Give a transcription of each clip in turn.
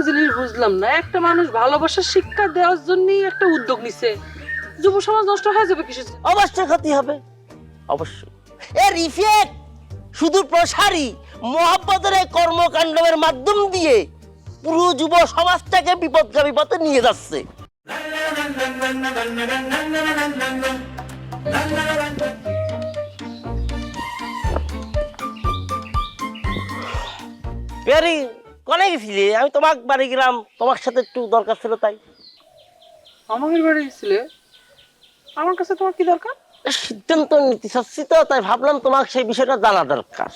জিনিস বুঝলাম না, একটা মানুষ ভালোবাসার শিক্ষা দেওয়ার জন্যই একটা উদ্যোগ নিছে, যুব সমাজ নষ্ট হয়ে যাবে কিছু? অবশ্যই ক্ষতি হবে, অবশ্যই। এর ইফেক্ট শুধু প্রসারী মোহাব্বতের এই কর্মকাণ্ডের মাধ্যম দিয়ে পুরো যুব সমাজটাকে বিপদগামী পথে নিয়ে যাচ্ছে। পেয়ারি কনে গেছিলে? আমি তোমার বাড়ি গেলাম, তোমার সাথে একটু দরকার ছিল তাই। আমাদের বাড়ি গেছিলে? আমার কাছে তোমার কি দরকার? সিদ্ধান্ত নিতে চাচ্ছি তো, তাই ভাবলাম তোমার সেই বিষয়টা জানা দরকার।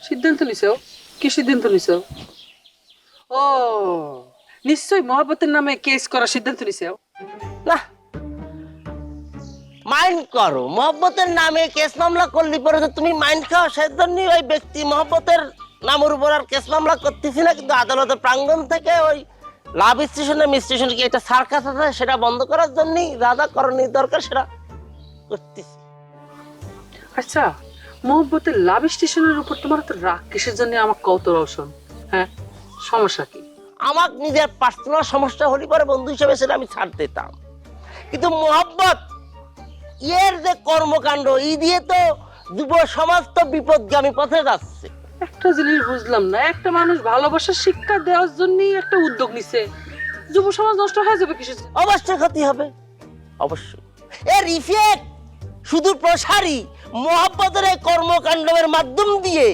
সিদ্ধান্ত নিছো? কি সিদ্ধান্ত নিছো? ও নিশ্চয় মহব্বতের নামে কেস করার সিদ্ধান্ত নিছো। না, মাইন্ড করো, মহব্বতের নামে কেস মামলা করলি পরে তো তুমি মাইন্ড খাও, সেজন্য ওই ব্যক্তি মহব্বতের নামের উপর আর কেস মামলা করতেছি না, কিন্তু আদালতের প্রাঙ্গণ থেকে ওই লাভ স্টেশনে মিস্টেশন কি একটা সার্কাস আছে সেটা বন্ধ করার জন্যই রাজা করণীয় দরকার সেটা করতেছি। আচ্ছা, মহব্বতের লাভ স্টেশনের উপর তোমার তো রাগ কিসের জন্য? আমার কত রোশন, হ্যাঁ সমস্যা কি? আমার নিজের পার্সোনাল সমস্যা হলে পরে বন্ধু হিসেবে সেটা আমি ছাড় দিতাম, কিন্তু মোহাব্বত এর যে কর্মকাণ্ড এই দিয়ে তো যুব সমাজ তো বিপদগামী পথে যাচ্ছে। একটা জিনিস বুঝলাম না, একটা মানুষ ভালোবাসার শিক্ষা দেওয়ার জন্যই একটা উদ্যোগ নিছে, যুব সমাজ নষ্ট হয়ে যাবে কিছু? অবশ্যই ক্ষতি হবে, অবশ্যই। এর ইফেক্ট শুধু প্রসারী মোহাব্বতের এই কর্মকাণ্ডের মাধ্যম দিয়ে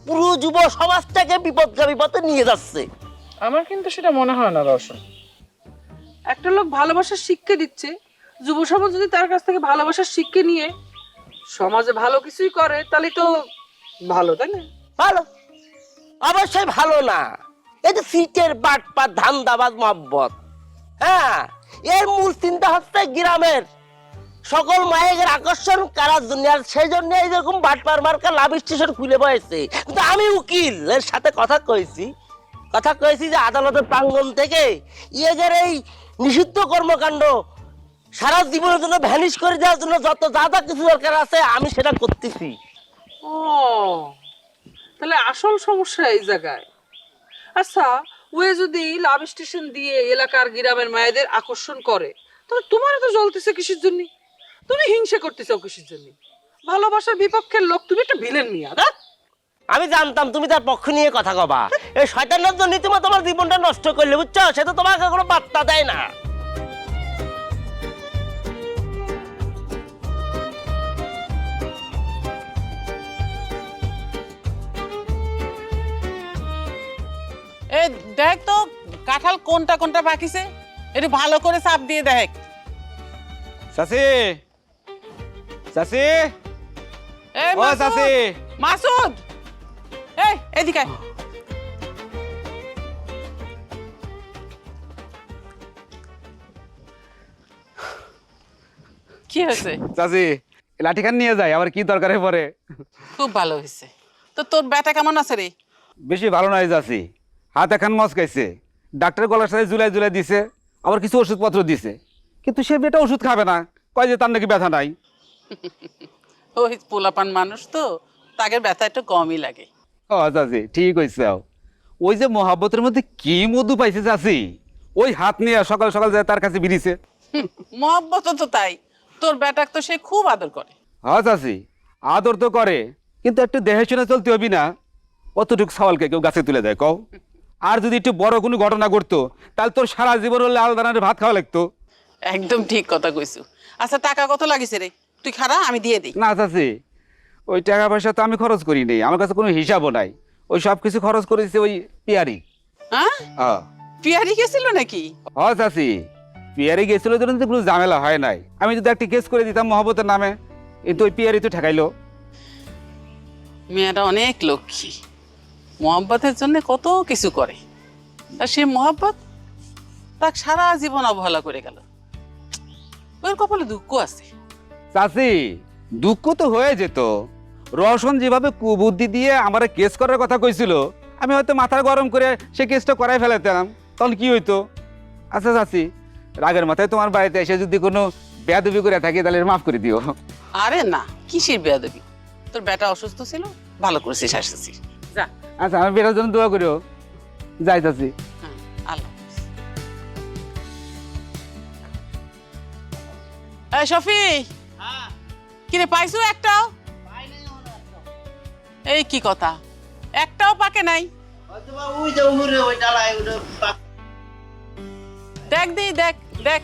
পুরো যুব সমাজটাকে বিপদগামী পথে নিয়ে যাচ্ছে। আমার কিন্তু সেটা মনে হয় না রোশন। একটা লোক ভালোবাসার শিক্ষা দিচ্ছে, যুব সমাজ যদি তার কাছ থেকে ভালোবাসার শিক্ষা নিয়ে সমাজে ভালো কিছুই করে তাহলে তো ভালো, তাই না? ভালো, অবশ্যই ভালো না। এই যে সিটের বাটপাত ধান্দাবাজ মহব্বত, হ্যাঁ, এর মূল চিন্তা হচ্ছে গ্রামের সকল মায়ের আকর্ষণ করার জন্য, আর সেই জন্য এইরকম বাটপার মার্কা লাভ স্টেশন খুলে বসেছে। কিন্তু আমি উকিল এর সাথে কথা কইছি যে আদালতের প্রাঙ্গণ থেকে ইয়েদের এই নিষিদ্ধ কর্মকাণ্ড সারা জীবনের জন্য ভ্যানিশ করে দেওয়ার জন্য যত যা যা কিছু দরকার আছে আমি সেটা করতেছি। ও তাহলে আসল সমস্যা এই জায়গায়। আচ্ছা, ওই যদি লাভ স্টেশন দিয়ে এলাকার গ্রামের মায়েদের আকর্ষণ করে, তাহলে তোমার তো জ্বলতেছে কিসের জন্য? তুমি হিংসা করতেছো কিসের জন্য? ভালোবাসার বিপক্ষের লোক তুমি, একটা ভিলেন মিয়া। আমি জানতাম তুমি তার পক্ষ নিয়ে কথা কবা, এই শয়তানের জন্য তুমি তোমার জীবনটা নষ্ট করলে, বুঝছো? সে তো তোমাকে কোনো বার্তা দেয় না। এ দেখ তো কাঁঠাল কোনটা কোনটা পাকিছে, একটু ভালো করে চাপ দিয়ে দেখ। চাচি, চাচি, এ ও চাচি, মাসুদ, এই এদিকে আয়। কি হয়েছে? চাচি লাঠিখান নিয়ে যায়, আবার কি দরকারে পড়ে? খুব ভালো হয়েছে। তো তোর ব্যথা কেমন আছে রে? বেশি ভালো নয় চাচি, হাত এখন মচকাইছে, ডাক্তার গলার সাথে ঝুলাই ঝুলাই দিছে, আবার কিছু ওষুধপত্র দিছে, কিন্তু সে বেটা ওষুধ খাবে না, কয় যে তার নাকি ব্যথা নাই। ওই পোলাপান মানুষ তো, তাকে ব্যথা একটু কমই লাগে। ও চাচি ঠিক হয়েছে। ওই যে মহাব্বতের মধ্যে কি মধু পাইছে চাচি, ওই হাত নিয়ে সকাল সকাল যায় তার কাছে বিড়িছে। মহব্বত তো তাই, তোর বেটাক তো সে খুব আদর করে। হ্যাঁ চাচি, আদর তো করে, কিন্তু একটু দেখে শুনে চলতে হবি না? অতটুকু সওয়ালকে কেউ গাছে তুলে দেয় কও? আর যদি একটু বড় কোনো ঘটনা ঘটতো তাহলে তোর সারা জীবন লাল দানার ভাত খাওয়া লাগতো। একদম ঠিক কথা কইছু। আচ্ছা টাকা কত লাগিছে রে? তুই খারা, আমি দিয়ে দিই। না চাচি, ওই টাকা পয়সা তো আমি খরচ করি নি, আমার কাছে কোনো হিসাবও নাই। ওই সব কিছু খরচ করেছি ওই পিয়ারি। হ্যাঁ, হ্যাঁ পিয়ারি গেছিল নাকি? হ্যাঁ চাচি, পিয়ারি গেছিল জন্য তো কোনো ঝামেলা হয় নাই। আমি যদি একটা কেস করে দিতাম মহব্বতের নামে, কিন্তু ওই পিয়ারি তো ঠেকাইলো। মেয়েটা অনেক লক্ষ্মী, মহব্বতের জন্য কত কিছু করে, আর সে মহব্বত তাকে সারা জীবন অবহেলা করে গেল। ওর কপালে দুঃখ আছে। চাচি দুঃখ তো হয়ে যেত, রওশন যেভাবে কুবুদ্ধি দিয়ে আমার কেস করার কথা কইছিল, আমি হয়তো মাথা গরম করে সে কেসটা করাই ফেলাতাম, তখন কি হইতো? আচ্ছা চাচি, রাগের মাথায় তোমার বাড়িতে এসে যদি কোনো বেয়াদবি করে থাকি তাহলে মাফ করে দিও। আরে না, কিসের বেয়াদবি? তোর বেটা অসুস্থ ছিল, ভালো করেছিস আসছিস। যা। আচ্ছা, আমি বেটার জন্য দোয়া করিও। যাই চাচি। এই শফি, কিরে পাইছো একটাও? এই কি কথা, একটাও পাকে নাই? দেখ দি, দেখ দেখ